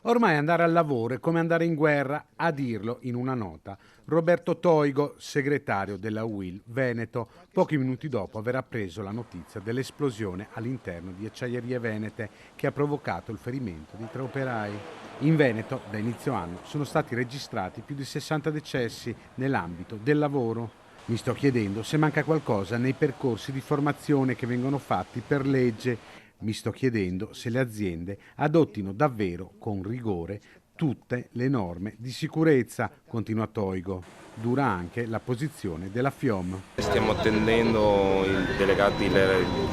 Ormai andare al lavoro è come andare in guerra, a dirlo in una nota Roberto Toigo, segretario della UIL Veneto, pochi minuti dopo aver appreso la notizia dell'esplosione all'interno di Acciaierie Venete che ha provocato il ferimento di 3 operai. In Veneto, da inizio anno, sono stati registrati più di 60 decessi nell'ambito del lavoro. Mi sto chiedendo se manca qualcosa nei percorsi di formazione che vengono fatti per legge. Mi sto chiedendo se le aziende adottino davvero con rigore tutte le norme di sicurezza, continua Toigo. Dura anche la posizione della FIOM. Stiamo attendendo i delegati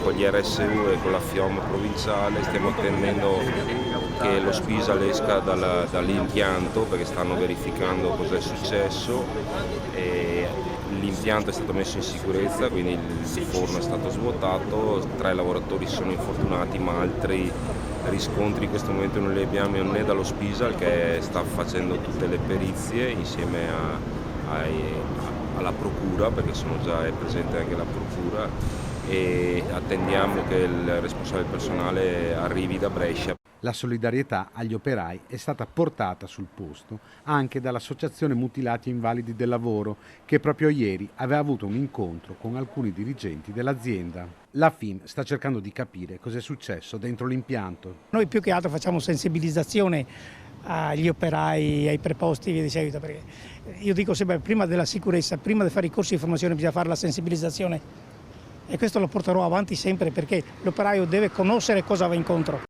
con gli RSU e con la FIOM provinciale, stiamo attendendo che lo Spisal esca dall'impianto perché stanno verificando cosa è successo. L'impianto è stato messo in sicurezza, quindi il forno è stato svuotato, 3 lavoratori sono infortunati, ma altri riscontri in questo momento non li abbiamo né dallo Spisal che sta facendo tutte le perizie insieme alla Procura, perché è presente anche la Procura, e attendiamo che il responsabile personale arrivi da Brescia. La solidarietà agli operai è stata portata sul posto anche dall'Associazione Mutilati e Invalidi del Lavoro, che proprio ieri aveva avuto un incontro con alcuni dirigenti dell'azienda. La FIN sta cercando di capire cosa è successo dentro l'impianto. Noi più che altro facciamo sensibilizzazione agli operai, ai preposti e via di seguito, perché io dico sempre prima della sicurezza, prima di fare i corsi di formazione bisogna fare la sensibilizzazione, e questo lo porterò avanti sempre perché l'operaio deve conoscere cosa va incontro.